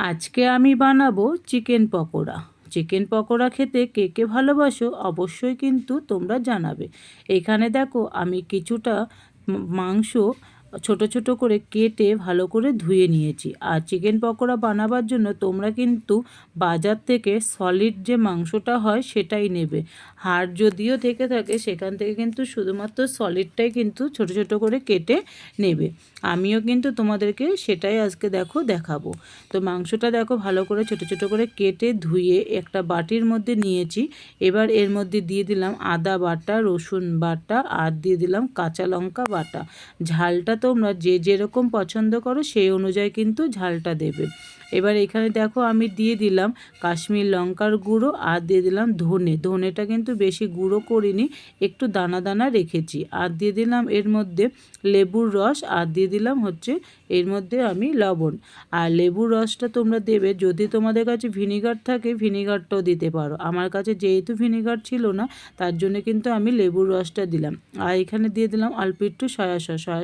আজকে আমি বানাবো চিকেন পকোড়া। চিকেন পকোড়া খেতে কে কে ভালোবাসো অবশ্যই কিন্তু তোমরা জানাবে। এখানে দেখো আমি কিছুটা মাংস ছোট ছোট করে কেটে ভালো করে ধুয়ে নিয়েছি। আর চিকেন পকোড়া বানাবার জন্য তোমরা কিন্তু বাজার থেকে সলিড যে মাংসটা হয় সেটাই নেবে। হাড় যদিও থেকে থাকে সেখান থেকে কিন্তু শুধুমাত্র সলিডটাই কিন্তু ছোট ছোট করে কেটে নেবে। আমিও কিন্তু তোমাদেরকে সেটাই আজকে দেখাবো। তো মাংসটা দেখো ভালো করে ছোট ছোট করে কেটে ধুয়ে একটা বাটির মধ্যে নিয়েছি। এবার এর মধ্যে দিয়ে দিলাম আদা বাটা, রসুন বাটা আর দিয়ে দিলাম কাঁচা লঙ্কা বাটা। ঝালটা তোমরা যে যেরকম পছন্দ করো সেই অনুযায়ী কিন্তু ঝালটা দেবে। এবার এখানে দেখো আমি দিয়ে দিলাম কাশ্মীর লঙ্কার গুঁড়ো আর দিয়ে দিলাম ধনেটা কিন্তু বেশি গুঁড়ো করিনি, একটু দানা দানা রেখেছি। আর দিয়ে দিলাম এর মধ্যে লেবুর রস আর দিয়ে দিলাম এর মধ্যে আমি লবণ। আর লেবুর রসটা তোমরা দেবে, যদি তোমাদের কাছে ভিনিগার থাকে ভিনিগারটাও দিতে পারো। আমার কাছে যেহেতু ভিনিগার ছিল না তার জন্য কিন্তু আমি লেবুর রসটা দিলাম। আর এখানে দিয়ে দিলাম অল্প একটু সয়া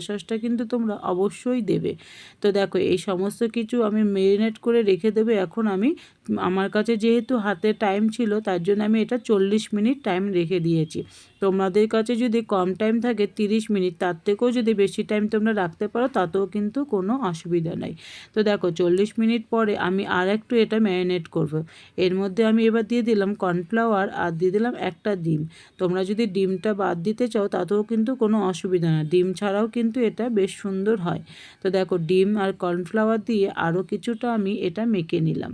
সসটা কিন্তু তোমরা অবশ্যই দেবে। তো দেখো এই সমস্ত কিছু আমি মেরিনেট করে রেখে দেবে। এখন আমার কাছে যেহেতু হাতে টাইম ছিল তার জন্য আমি এটা 40 মিনিট টাইম রেখে দিয়েছি। তোমাদের কাছে যদি কম টাইম থাকে 30 মিনিট, তার থেকেও যদি বেশি টাইম তোমরা রাখতে পারো তাতেও কিন্তু কোনো অসুবিধা নাই। তো দেখো 40 মিনিট পরে আমি আর একটু এটা ম্যারিনেট করব। এর মধ্যে আমি এবার দিয়ে দিলাম কর্নফ্লাওয়ার আর দিয়ে দিলাম একটা ডিম। তোমরা যদি ডিমটা বাদ দিতে চাও তাতেও কিন্তু কোনো অসুবিধা না, ডিম ছাড়াও কিন্তু এটা বেশ সুন্দর হয়। তো দেখো ডিম আর কর্নফ্লাওয়ার দিয়ে আরও কিছুটা আমি এটা মেখে নিলাম।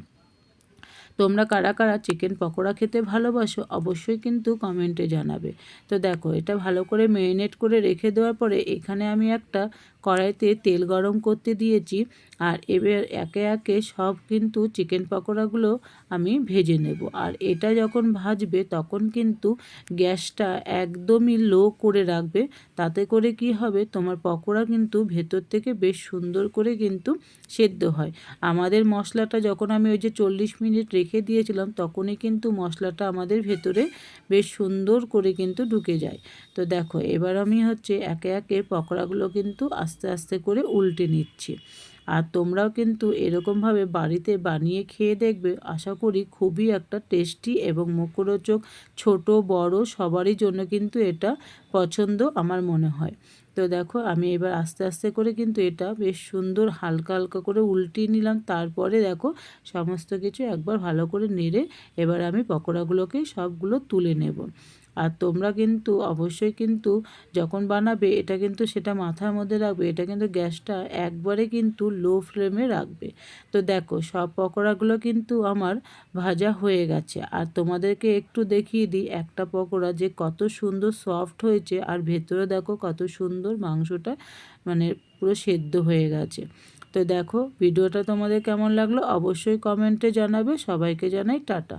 তোমরা কারা কারা চিকেন পকোড়া খেতে ভালোবাসো অবশ্যই কিন্তু কমেন্টে জানাবে। তো দেখো এটা ভালো করে ম্যারিনেট করে রেখে দেওয়ার পরে এখানে আমি একটা কড়াইতে তেল গরম করতে দিয়েছি। আর এবার একে একে সব কিন্তু চিকেন পকোড়াগুলো আমি ভেজে নেব। আর এটা যখন ভাজবে তখন কিন্তু গ্যাসটা একদমই লো করে রাখবে। তাতে করে কি হবে, তোমার পকোড়া কিন্তু ভেতর থেকে বেশ সুন্দর করে কিন্তু সেদ্ধ হয়। আমাদের মশলাটা যখন আমি ওই যে 40 মিনিট রেখে দিয়েছিলাম তখনই কিন্তু মশলাটা আমাদের ভেতরে বেশ সুন্দর করে কিন্তু ঢুকে যায়। তো দেখো এবার আমি একে একে পকোড়াগুলো কিন্তু আস্তে আস্তে করে উল্টে নিচ্ছি। আর তোমরাও কিন্তু এরকমভাবে বাড়িতে বানিয়ে খেয়ে দেখবে, আশা করি খুবই একটা টেস্টি এবং মুখরোচক, ছোট বড় সবারই জন্য কিন্তু এটা পছন্দ আমার মনে হয়। তো দেখো আমি এবার আস্তে আস্তে করে কিন্তু এটা বেশ সুন্দর হালকা হালকা করে উল্টিয়ে নিলাম। তারপরে দেখো সমস্ত কিছু একবার ভালো করে নেড়ে এবার আমি পকোড়াগুলোকে সবগুলো তুলে নেব। আর তোমরা কিন্তু অবশ্যই কিন্তু যখন বানাবে এটা কিন্তু সেটা মাথার মধ্যে রাখবে, এটা কিন্তু গ্যাসটা একবারে কিন্তু লো ফ্লেমে রাখবে। তো দেখো সব পকোড়াগুলো কিন্তু আমার ভাজা হয়ে গেছে। আর তোমাদেরকে একটু দেখিয়ে দিই একটা পকোড়া যে কত সুন্দর সফট হয়েছে, আর ভেতরে দেখো কত সুন্দর মাংসটা মানে পুরো সেদ্ধ হয়ে গেছে। তো দেখো ভিডিওটা তোমাদের কেমন লাগলো অবশ্যই কমেন্টে জানাবে। সবাইকে জানাই টাটা।